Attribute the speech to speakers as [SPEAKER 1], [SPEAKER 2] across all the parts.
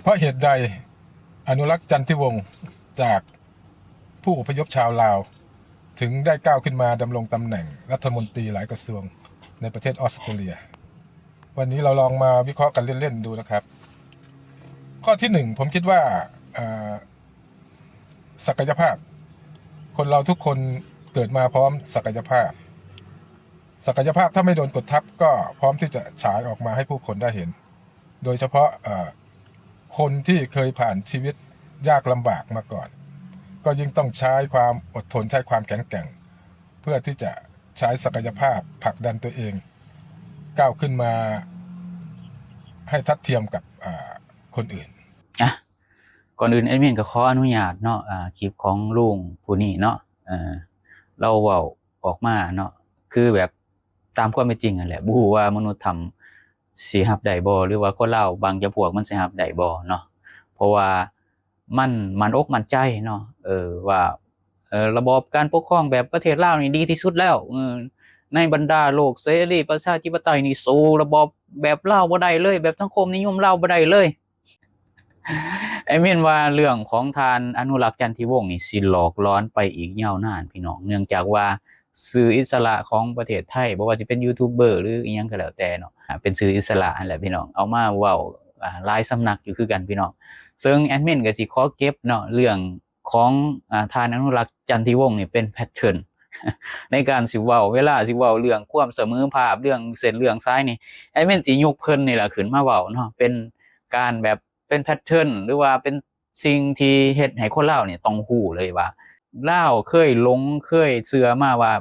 [SPEAKER 1] เพราะเหตุใดอนุรักษ์จันทิวงศ์จากผู้อพยพชาวลาวถึงได้ก้าวขึ้นมาดำรงตำแหน่งรัฐมนตรีหลายกระทรวงในประเทศออสเตรเลียวันนี้เราลองมาวิเคราะห์กันเล่นๆดูนะครับข้อที่หนึ่งผมคิดว่าศักยภาพคนเราทุกคนเกิดมาพร้อมศักยภาพถ้าไม่โดนกดทับก็พร้อมที่จะฉายออกมาให้ผู้คนได้เห็นโดยเฉพาะคนที่เคยผ่านชีวิตยากลำบากมาก่อนก็ยิ่งต้องใช้ความอดทนใช้ความแข็งแกร่งเพื่อที่จะใช้ศักยภาพผลักดันตัวเองก้าวขึ้นมาให้ทัดเทียมกับคนอื่น
[SPEAKER 2] ก่อนอื่นแอดมินก็ขออนุญาตเนาะคลิปของลุงผู้นี้เนาะเราเว้าออกมาเนาะคือแบบตามความเป็นจริงนั่นแหละบ่ฮู้ว่ามนุษย์ทำสิรับได้บ่หรือว่าคนลาวบางจำพวกมันสิรับได้บ่เนาะเพราะว่ามันอกมั่นใจเนาะว่าระบอบการปกครองแบบประเทศลาวนี่ดีที่สุดแล้วในบรรดาโลกเสรีประชาธิปไตยนี่สู้ระบอบแบบลาวบ่ได้เลยแบบสังคมนิยมลาวบ่ได้เลยไอ้เม่นว่าเรื่องของทานอนุรักษ์จันทิวงศ์นี่สิหลอกล้อนไปอีกยาวนานพี่น้องเนื่องจากว่าสื่ออิสระของประเทศไทยบ่ว่าจะเป็นยูทูบเบอร์หรืออีหยังก็แล้วแต่เนาะเป็นสื่ออิสระนั่นแหละพี่น้องเอามาเว้าหลายสำนักอยู่คือกันพี่น้องซึ่งแอดมินก็สิขอเก็บเนาะเรื่องของทานอนุรักษ์จันทิวงศ์นี่เป็นแพทเทิร์นในการสิเว้าเวลาสิเว้าเรื่องความเสมอภาคเรื่องเส้นเรื่องซ้ายนี่แอดมินสิยกเพิ่นนี่ล่ะขึ้นมาเว้าเนาะเป็นการแบบเป็นแพทเทิร์นหรือว่าเป็นสิ่งที่เฮ็ดให้คนลาวนี่ต้องฮู้เลยว่าลาวเคยหลงเคยเชื่อมาว่า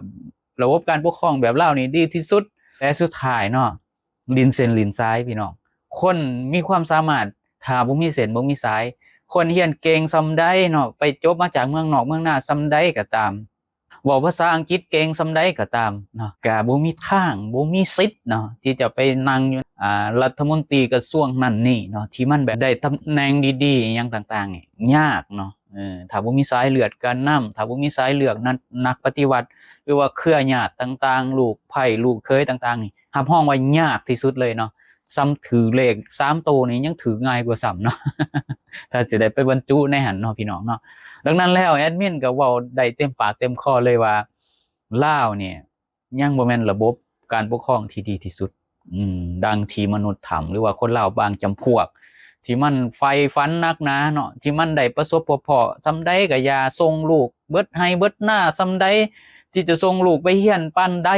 [SPEAKER 2] ระบบการปกครองแบบลาวนี่ดีที่สุดแต่สุดท้ายเนาะลิ้นเส้นลิ้นซ้ายพี่น้องคนมีความสามารถถ้าบ่มีเส้นบ่มีสายคนเรียนเก่งส่ำใดเนาะไปจบมาจากเมืองนอกเมืองนาส่ำใดก็ตามเว้าภาษาอังกฤษเก่งส่ำใดก็ตามเนาะก็บ่มีทางบ่มีสิทธิ์เนาะที่จะไปนั่งอยู่รัฐมนตรีกระทรวงนั้นนี่เนาะที่มันแบบได้ตำแหน่งดีๆอีหยังต่างๆนี่ยากเนาะถ้าบ่มีสายเลือดการนำถ้าบ่มีสายเลือดนักปฏิวัติหรือว่าเครือญาติต่างๆลูกไผ่ลูกเคยต่างๆนี่รับรองว่ายากที่สุดเลยเนาะซ้ำถือเลข3ตัวนี่ยังถือง่ายกว่าซ้ำเนาะ ถ้าสิได้ไปบรรจุในหันเนาะพี่น้องเนาะดังนั้นแล้วแอดมินก็เว้าได้เต็มปากเต็มคอเลยว่าลาวเนี่ยยังบ่แม่นระบบการปกครองที่ดีที่สุดดังที่มนุษย์ทำหรือว่าคนลาวบางจำพวกที่มันใฝ่ฝันนักหนาเนาะที่มันได้ประสบพบพ้อซำใดก็อย่าส่งลูกเบิดให้เบิดหน้าซำใดที่จะส่งลูกไปเรียนปานใด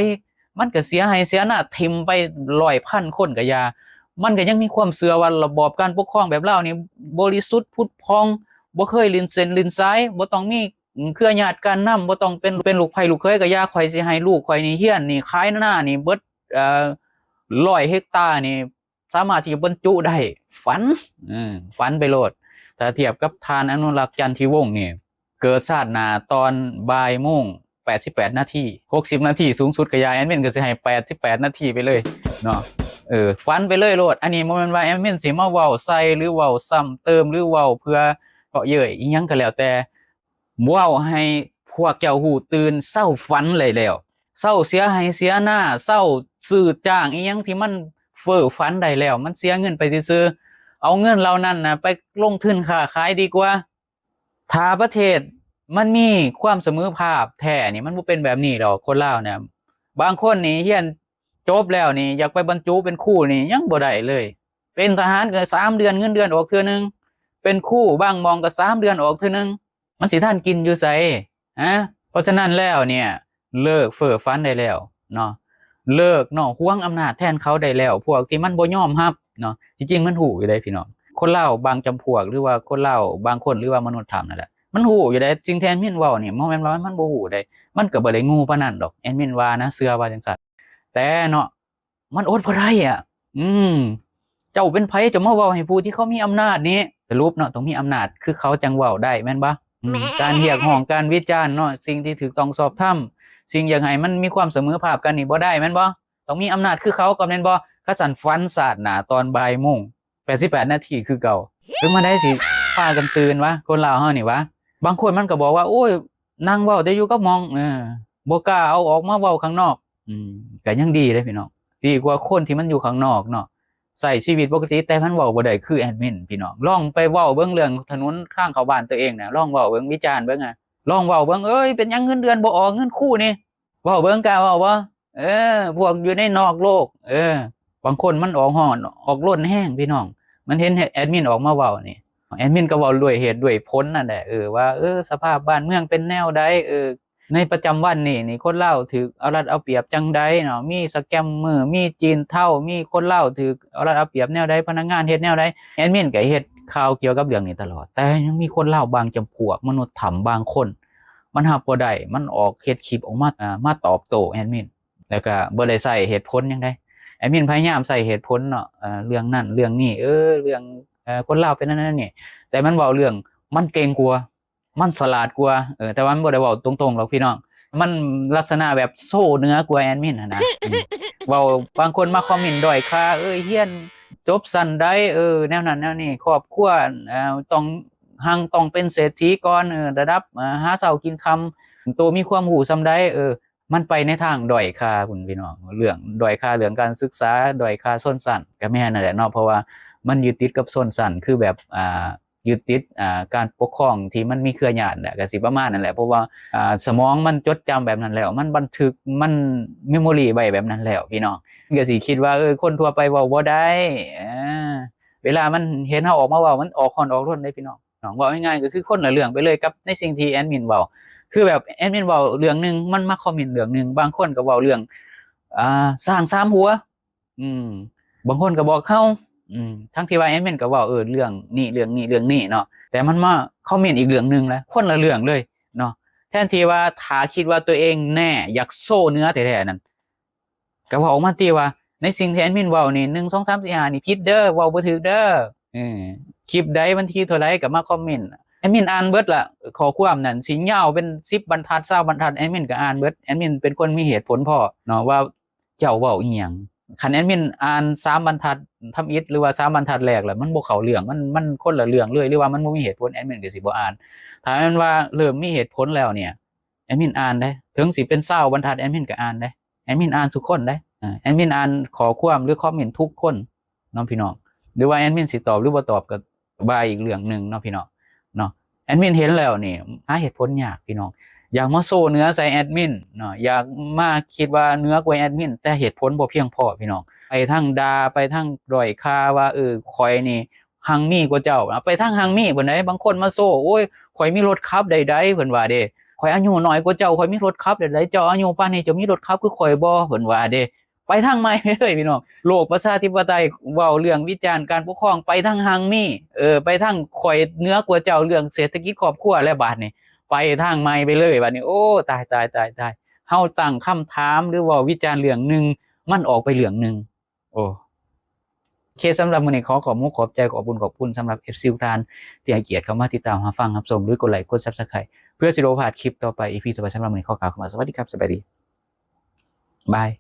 [SPEAKER 2] มันก็เสียให้เสียหน้าทิ่มไป100,000คนก็อย่ามันก็ยังมีความเชื่อว่าระบอบการปกครองแบบลาวนี่บริสุทธิ์ผุดพองบ่เคยลิ้นเส้นลิ้นซ้ายบ่ต้องมีเครือญาติการนำบ่ต้องเป็นลูกไผลูกเคยก็อย่าข่อยสิให้ลูกข่อยนี่เรียนนี่ขายหน้านี่เบิด100 เฮกตาร์นี่สามารถที่จะบรรจุได้ฝันไปโลดถ้าเทียบกับทานอนุรักษ์จันทิวงศ์นี่เกิดชาติหน้าตอนบ่ายโมง88 นาที60 นาทีสูงสุดก็อย่าแอดมินก็สิให้88 นาทีไปเลยเนาะฝันไปเลยโลดอันนี้บ่แม่นว่าแอดมินสิมาเว้าใส่หรือเว้าซ้ำเติมหรือเว้าเพื่อเกาะเย้ยอีหยังก็แล้วแต่เว้าให้พวกเจ้าฮู้ตื่นเช้าฝันเลยแล้วเช้าเสียให้เสียหน้าเช้าซื้อจ้างอีหยังที่มันเฟ้อฝันได้แล้วมันเสียเงินไปซื่อๆเอาเงินเหล่านั้นน่ะไปลงทุนค้าขายดีกว่าถ้าประเทศมันมีความเสมอภาคแท้นี่มันบ่เป็นแบบนี้ดอกคนลาวเนี่ยบางคนนี่เรียนจบแล้วนี่อยากไปบรรจุเป็นครูนี่ยังบ่ได้เลยเป็นทหารก็3 เดือนเงินเดือนออกเทื่อนึงเป็นครูบางมองก็3 เดือนออกเทื่อนึงมันสิทันกินอยู่ไสเพราะฉะนั้นแล้วเนี่ยเลิกเฟ้อฝันได้แล้วเนาะเลิกเนาะหวงอำนาจแทนเขาได้แล้วพวกที่มันบ่ยอมรับเนาะจริงๆมันฮู้อยู่ได้พี่น้องคนลาวบางจำพวกหรือว่าคนลาวบางคนหรือว่ามนุษย์ถ้ำนั่นแหละมันฮู้อยู่ได้จริงแท้แอดมินเว้านี่บ่แม่นว่ามันบ่ฮู้ได้มันก็บ่ได้โง่ปานนั้นดอกแอดมินว่านะเชื่อว่าจังซั่นแต่เนาะมันอดบ่ได้เจ้าเป็นไผจะมาเว้าให้ผู้ที่เขามีอำนาจนี้สรุปเนาะต้องมีอำนาจคือเขาจังเว้าได้แม่นบ่การเรียกร้องการวิจารณ์เนาะสิ่งที่ถูกต้องชอบธรรมสิ่งอยากให้มันมีความเสมอภาคกันนี่บ่ได้แม่นบ่ต้องมีอำนาจคือเขาก็แม่นบ่คันสั่นฟันสาดหน้าตอนบ่ายโมง88 นาทีคือเก่าถึงมาได้สิพากันตื่นวะคนลาวเฮานี่วะบางคนมันก็บอกว่าโอ้ยนั่งเว้าแต่อยู่กับหม่องบ่กล้าเอาออกมาเว้าข้างนอกก็ยังดีเด้พี่น้องดีกว่าคนที่มันอยู่ข้างนอกเนาะ ใช้ชีวิตปกติแต่มันเว้าบ่ได้คือแอดมินพี่น้องลองไปเว้าเบิ่งเรื่องถนนข้างเข้าบ้านตัวเองน่ะลองเว้าเบิ่งวิจารณ์เบิ่งอะลองเว้าเบิ่งเอ้ยเป็นหยังเงินเดือนบ่ออกเงินคู่นี่เว้าเบิ่งกล้าเว้าบ่พวกอยู่ในนอกโลกบางคนมันออกฮ้อนออกล้นแห้งพี่น้องมันเห็นแอดมินออกมาเว้านี่แอดมินก็เว้าด้วยเหตุด้วยผลนั่นแหละว่าสภาพบ้านเมืองเป็นแนวใดในประจำวันนี่คนลาวถูกเอารัดเอาเปรียบจังใดเนาะมีสแกมเมอร์มีจีนเฒ่ามีคนลาวถูกเอารัดเอาเปรียบแนวใดพนักงานเฮ็ดแนวใดแอดมินก็เฮ็ดข่าวเกี่ยวกับเรื่องนี้ตลอดแต่ยังมีคนลาวบางจำพวกมนุษย์ถ้ำบางคนมันรับบ่ได้มันออกเฮ็ดคลิปออกมามาตอบโต้แอดมินแล้วก็บ่ได้ใช้เหตุผลหยังใดแอดมินพยายามใช้เหตุผลเนาะเรื่องนั้นเรื่องนี้เรื่องคนลาวเป็นนั่นนี่แต่มันเว้าเรื่องมันเก่งกว่ามันฉลาดกว่าแต่ว่ามันบ่ได้เว้าตรงๆหรอกพี่น้องมันลักษณะแบบโซ่เนื้อกว่าแอดมินนะเว้าบางคนมาคอมเมนต์ด้อยค่าเฮียนจบสั้นได้แนวนั้นแนวนี้ครอบครัวต้องเป็นเศรษฐีก่อนระดับหาเช้ากินค่ำตัวมีความรู้ส่ำใดมันไปในทางด้อยค่าพุ่นพี่น้องเรื่องด้อยค่าเรื่องการศึกษาด้อยค่าชนชั้นก็แม่นนั่นแหละเนาะเพราะว่ามันยึดติดกับชนชั้นคือแบบยึดติดการปกครองที่มันมีเครือญาติแหละก็สิประมาณนั่นแหละเพราะว่าสมองมันจดจำแบบนั้นแล้วมันบันทึกมันเมมโมรีไว้แบบนั้นแล้วพี่น้องก็สิคิดว่าคนทั่วไปเว้าบ่ได้เวลามันเห็นเฮาออกมาเว้ามันออกฮ้อนออกร่นได้พี่น้องเว้าง่ายๆก็คือคนละเรื่องไปเลยกับในสิ่งที่แอดมินเว้าคือแบบแอดมินเว้าเรื่องนึงมันมาคอมเมนต์เรื่องนึงบางคนก็เว้าเรื่องสร้าง3หัวบางคนก็บอกเฮาทั้งที่ว่าแอดมินก็เว้าเรื่องนี้เรื่องนี้เรื่องนี้เนาะแต่มันมาคอมเมนต์อีกเรื่องนึงแล้วคนละเรื่องเลยเนาะแทนที่ว่าถ้าคิดว่าตัวเองแน่อยากโซ่เนื้อแท้ๆนั่นก็เว้าออกมาติว่าในสิ่งที่แอดมินเว้านี่1 2 3 4 5นี่ผิดเด้อเว้าบ่ถูกเด้อคลิปใดวันที่เท่าใดก็มาคอมเมนต์แอดมินอ่านเบิดล่ะข้อความนั้นสิยาวเป็น10บรรทัด20บรรทัดแอดมินก็อ่านเบิดแอดมินเป็นคนมีเหตุผลพอเนาะว่าเจ้าเว้าอีหยังคันแอดมินอ่าน3บรรทัดทำอิฐหรือว่า3บรรทัดแรกแล้วมันบ่เข้าเรื่องมันคนละเรื่องเลยหรือว่ามันบ่มีเหตุผลแอดมินก็สิบ่อ่านถ้าแม่นว่าเริ่มมีเหตุผลแล้วเนี่ยแอดมินอ่านได้ถึงสิเป็น20บรรทัดแอดมินก็อ่านได้แอดมินอ่านทุกคนได้แอดมินอ่านข้อความหรือคอมเมนต์ทุกคนเนาะพี่น้องหรือว่าแอดมินสิตอบหรือบ่ตอบก็ว่าอีกเรื่องนึงเนาะพี่น้องเนาะแอดมินเห็นแล้วนี่หาเหตุผลยากพี่น้องอยากมาโซ่เนื้อใส่แอดมินเนาะอยากมาคิดว่าเนื้อกว่าแอดมินแต่เหตุผลบ่เพียงพอพี่น้องไปทั้งด่าไปทั้งด้อยค่าว่าข่อยนี่หังมีกว่าเจ้าไปทั้งหังมีเพิ่นได้บางคนมาโซ่โอ้ยข่อยมีรถขับใดๆเพิ่นว่าเด้ข่อยอายุน้อยกว่าเจ้าข่อยมีรถขับใดๆเจ้าอายุปานนี้เจ้ามีรถขับคือข่อยบ่เพิ่นว่าเด้ไปทางใหม่เลยพี่น้องโลกประชาธิปไตยเว้าเรื่องวิจารณ์การปกครองไปทางหังมีไปทางข่อยเหนือกว่าเจ้าเรื่องเศรษฐกิจครอบครัวแล้วบาดนี้ไปทางใหม่ไปเลยบัดนี้โอ้ตายเฮาตั้งคำถามหรือว่าวิจารณ์เรื่องนึงมันออกไปเรื่องนึงโอเคสำหรับมื้อนี้ขอบมุกขอบใจขอบคุณสำหรับ FC ทุกท่านที่ให้เกียรติเข้ามาติดตามรับฟังรับชมด้วยกดไลค์กด Subscribe เพื่อสิบ่พลาดคลิปต่อไป EP ต่อไปสำหรับมื้อนี้ขอกล่าวคำว่าสวัสดีครับสบายดีบาย